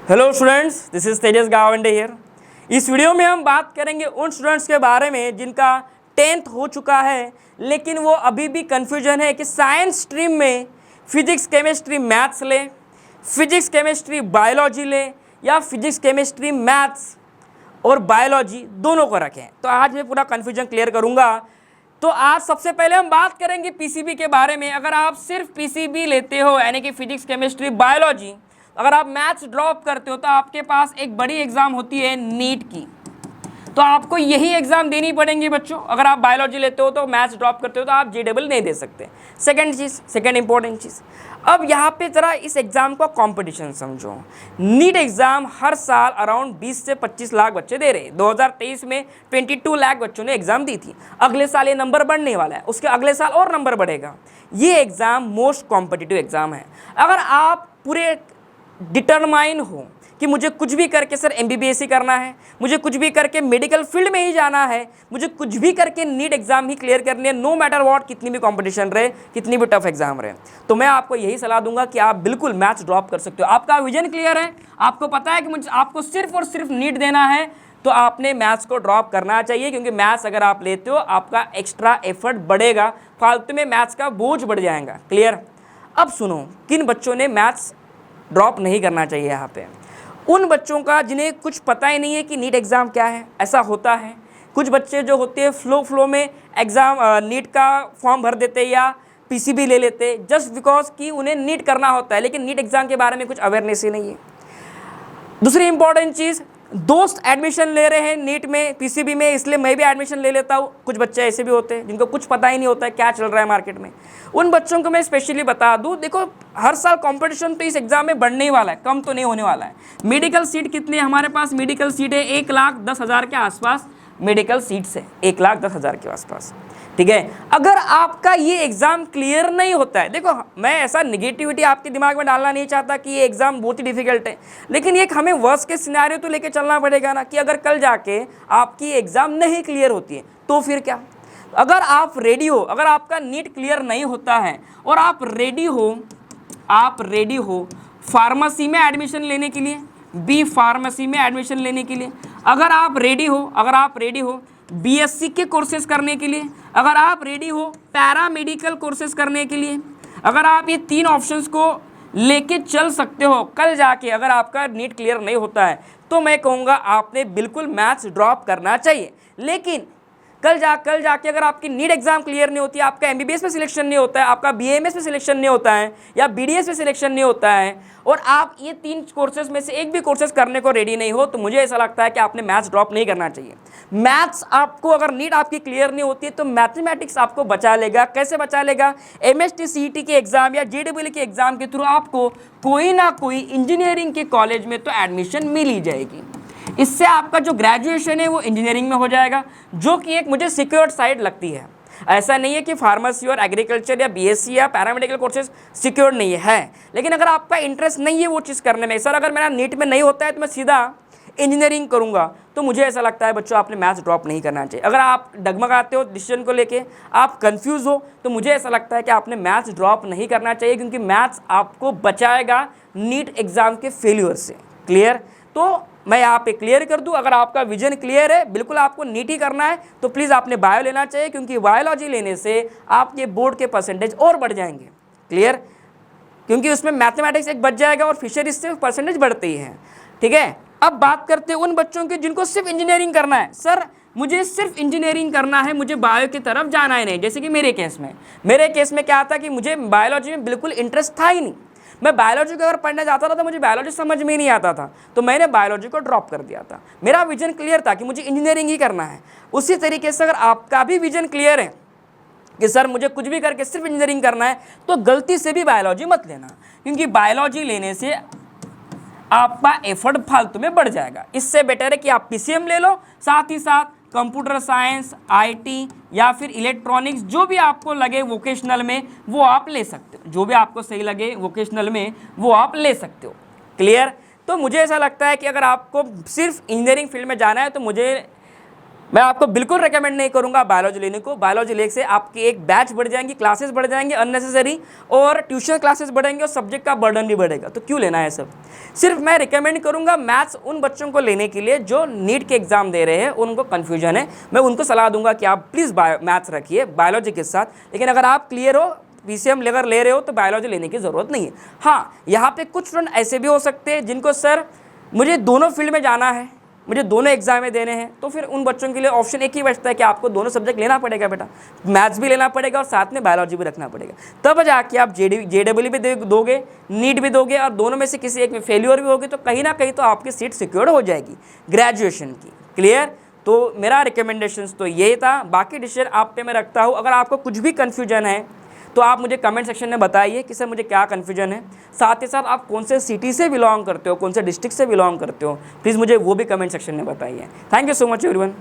Hello students, this is Tejas Gawande here. इस video में हम बात करेंगे उन स्टूडेंट्स के बारे में जिनका 10th हो चुका है लेकिन वो अभी भी कन्फ्यूजन है कि साइंस स्ट्रीम में फिजिक्स केमिस्ट्री मैथ्स ले, फिजिक्स केमिस्ट्री बायोलॉजी ले या फिजिक्स केमिस्ट्री मैथ्स और बायोलॉजी दोनों को रखें। तो आज मैं पूरा कन्फ्यूजन क्लियर करूँगा। तो आज सबसे पहले हम बात करेंगे पीसीबी के बारे में। अगर आप सिर्फ पीसीबी लेते हो यानी कि फिजिक्स केमिस्ट्री बायोलॉजी, अगर आप मैथ्स ड्रॉप करते हो तो आपके पास एक बड़ी एग्जाम होती है नीट की। तो आपको यही एग्जाम देनी पड़ेगी बच्चों। अगर आप बायोलॉजी लेते हो तो मैथ्स ड्रॉप करते हो तो आप जेडबल नहीं दे सकते। सेकंड इंपॉर्टेंट चीज़, अब यहाँ पे ज़रा इस एग्ज़ाम का कंपटीशन समझो। नीट एग्ज़ाम हर साल अराउंड 20 से 25 लाख बच्चे दे रहे हैं। 2023 में 22 लाख बच्चों ने एग्ज़ाम दी थी। अगले साल ये नंबर बढ़ने वाला है, उसके अगले साल और नंबर बढ़ेगा। ये एग्ज़ाम मोस्ट कॉम्पिटिटिव एग्ज़ाम है। अगर आप पूरे डिटरमाइन हो कि मुझे कुछ भी करके सर एमबीबीएस ही करना है, मुझे कुछ भी करके मेडिकल फील्ड में ही जाना है, मुझे कुछ भी करके नीट एग्जाम ही क्लियर करनी है, नो मैटर व्हाट, कितनी भी कंपटीशन रहे, कितनी भी टफ एग्जाम रहे, तो मैं आपको यही सलाह दूंगा कि आप बिल्कुल मैथ्स ड्रॉप कर सकते हो। आपका विजन क्लियर है, आपको पता है कि मुझे आपको सिर्फ और सिर्फ नीट देना है, तो आपने मैथ्स को ड्रॉप करना चाहिए। क्योंकि मैथ्स अगर आप लेते हो आपका एक्स्ट्रा एफर्ट बढ़ेगा, फालतू में मैथ्स का बोझ बढ़ जाएगा। क्लियर? अब सुनो, किन बच्चों ने मैथ्स ड्रॉप नहीं करना चाहिए यहाँ पे? उन बच्चों का जिन्हें कुछ पता ही नहीं है कि नीट एग्ज़ाम क्या है। ऐसा होता है, कुछ बच्चे जो होते हैं फ्लो में एग्ज़ाम नीट का फॉर्म भर देते या पीसीबी ले लेते जस्ट बिकॉज कि उन्हें नीट करना होता है, लेकिन नीट एग्ज़ाम के बारे में कुछ अवेयरनेस ही नहीं है। दूसरी इंपॉर्टेंट चीज़, दोस्त एडमिशन ले रहे हैं नीट में, पीसीबी में, इसलिए मैं भी एडमिशन ले लेता हूँ। कुछ बच्चे ऐसे भी होते हैं जिनको कुछ पता ही नहीं होता है क्या चल रहा है मार्केट में। उन बच्चों को मैं स्पेशली बता दूँ, देखो हर साल कंपटीशन तो इस एग्जाम में बढ़ने ही वाला है, कम तो नहीं होने वाला है। मेडिकल सीट कितनी है हमारे पास? मेडिकल सीट है 1,10,000 के आसपास मेडिकल सीट्स है, 1,10,000 के आसपास। ठीक है, अगर आपका ये एग्ज़ाम क्लियर नहीं होता है, देखो मैं ऐसा निगेटिविटी आपके दिमाग में डालना नहीं चाहता कि ये एग्ज़ाम बहुत ही डिफिकल्ट है, लेकिन एक हमें वर्स्ट के सिनेरियो तो लेके चलना पड़ेगा ना कि अगर कल जाके आपकी एग्ज़ाम नहीं क्लियर होती है तो फिर क्या? अगर आप रेडी हो, अगर आपका नीट क्लियर नहीं होता है और आप रेडी हो फार्मेसी में एडमिशन लेने के लिए, बी फार्मेसी में एडमिशन लेने के लिए, अगर आप रेडी हो बीएससी के कोर्सेज करने के लिए, अगर आप रेडी हो पैरामेडिकल कोर्सेज करने के लिए, अगर आप ये 3 ऑप्शंस को लेके चल सकते हो, कल जाके अगर आपका नीट क्लियर नहीं होता है तो मैं कहूँगा आपने बिल्कुल मैथ्स ड्रॉप करना चाहिए। लेकिन कल जाके अगर आपकी नीट एग्जाम क्लियर नहीं होती है, आपका एमबीबीएस में सिलेक्शन नहीं होता है, आपका बीएमएस में सिलेक्शन नहीं होता है या बीडीएस में सिलेक्शन नहीं होता है और आप ये 3 कोर्सेज में से एक भी कोर्सेज करने को रेडी नहीं हो, तो मुझे ऐसा लगता है कि आपने मैथ्स ड्रॉप नहीं करना चाहिए। मैथ्स आपको, अगर नीट आपकी क्लियर नहीं होती है तो मैथमेटिक्स आपको बचा लेगा। कैसे बचा लेगा? एमएसटी सीईटी के एग्जाम या जेडब्ल्यू के एग्जाम के थ्रू आपको कोई ना कोई इंजीनियरिंग के कॉलेज में तो एडमिशन मिल ही जाएगी। इससे आपका जो ग्रेजुएशन है वो इंजीनियरिंग में हो जाएगा, जो कि एक मुझे सिक्योर्ड साइड लगती है। ऐसा नहीं है कि फार्मेसी और एग्रीकल्चर या बीएससी या पैरामेडिकल कोर्सेज सिक्योर्ड नहीं है, लेकिन अगर आपका इंटरेस्ट नहीं है वो चीज़ करने में, सर अगर मेरा नीट में नहीं होता है तो मैं सीधा इंजीनियरिंग करूंगा, तो मुझे ऐसा लगता है बच्चों आपने मैथ्स ड्रॉप नहीं करना चाहिए। अगर आप डगमगाते हो डिसीजन को लेके, आप कंफ्यूज हो, तो मुझे ऐसा लगता है कि आपने मैथ्स ड्रॉप नहीं करना चाहिए, क्योंकि मैथ्स आपको बचाएगा नीट एग्जाम के फेल्यूर से। क्लियर? तो मैं यहाँ पे क्लियर कर दूँ, अगर आपका विजन क्लियर है, बिल्कुल आपको नीट ही करना है, तो प्लीज़ आपने बायो लेना चाहिए, क्योंकि बायोलॉजी लेने से आपके बोर्ड के परसेंटेज और बढ़ जाएंगे। क्लियर? क्योंकि उसमें मैथमेटिक्स एक बच जाएगा और फिशरीज से परसेंटेज बढ़ते ही हैं। ठीक है, अब बात करते हैं उन बच्चों की जिनको सिर्फ इंजीनियरिंग करना है। सर मुझे सिर्फ इंजीनियरिंग करना है, मुझे बायो की तरफ जाना ही नहीं। जैसे कि मेरे केस में क्या था कि मुझे बायोलॉजी में बिल्कुल इंटरेस्ट था ही नहीं। मैं बायोलॉजी को अगर पढ़ने जाता था तो मुझे बायोलॉजी समझ में ही नहीं आता था, तो मैंने बायोलॉजी को ड्रॉप कर दिया था। मेरा विजन क्लियर था कि मुझे इंजीनियरिंग ही करना है। उसी तरीके से अगर आपका भी विजन क्लियर है कि सर मुझे कुछ भी करके सिर्फ इंजीनियरिंग करना है, तो गलती से भी बायोलॉजी मत लेना, क्योंकि बायोलॉजी लेने से आपका एफर्ट फालतू में बढ़ जाएगा। इससे बेटर है कि आप पीसीएम ले लो, साथ ही साथ कंप्यूटर साइंस, आईटी या फिर इलेक्ट्रॉनिक्स, जो भी आपको लगे वोकेशनल में वो आप ले सकते हो, जो भी आपको सही लगे वोकेशनल में वो आप ले सकते हो। क्लियर? तो मुझे ऐसा लगता है कि अगर आपको सिर्फ इंजीनियरिंग फील्ड में जाना है तो मुझे मैं आपको बिल्कुल रेकमेंड नहीं करूंगा बायोलॉजी लेने को। बायोलॉजी लेने से आपकी एक बैच बढ़ जाएंगी, क्लासेस बढ़ जाएंगे अननेसेसरी, और ट्यूशन क्लासेस बढ़ेंगे और सब्जेक्ट का बर्डन भी बढ़ेगा। तो क्यों लेना है सब। सिर्फ मैं रिकमेंड करूंगा मैथ्स उन बच्चों को लेने के लिए जो नीट के एग्जाम दे रहे हैं, उनको कन्फ्यूजन है। मैं उनको सलाह दूंगा कि आप प्लीज़ मैथ्स रखिए बायोलॉजी के साथ। लेकिन अगर आप क्लियर हो, पीसीएम अगर ले रहे हो, तो बायोलॉजी लेने की ज़रूरत नहीं है। हाँ, यहाँ पे कुछ स्टूडेंट ऐसे भी हो सकते हैं जिनको सर मुझे दोनों फील्ड में जाना है, मुझे दोनों एग्जाम में देने हैं, तो फिर उन बच्चों के लिए ऑप्शन एक ही बचता है कि आपको दोनों सब्जेक्ट लेना पड़ेगा बेटा, मैथ्स भी लेना पड़ेगा और साथ में बायोलॉजी भी रखना पड़ेगा। तब जाके आप जेडब्ल्यू भी दोगे, नीट भी दोगे, और दोनों में से किसी एक में फेल्योर भी होगी, तो कहीं ना कहीं तो आपकी सीट सिक्योर हो जाएगी ग्रेजुएशन की। क्लियर। तो मेरा रिकमेंडेशंस तो ये था, बाकी डिसीजन आप पे मैं रखता हूँ। अगर आपको कुछ भी कन्फ्यूजन है तो आप मुझे कमेंट सेक्शन में बताइए कि सर मुझे क्या कन्फ्यूजन है। साथ ही साथ आप कौन से सिटी से बिलोंग करते हो, कौन से डिस्ट्रिक्ट से बिलोंग करते हो, प्लीज़ मुझे वो भी कमेंट सेक्शन में बताइए। Thank you so much everyone.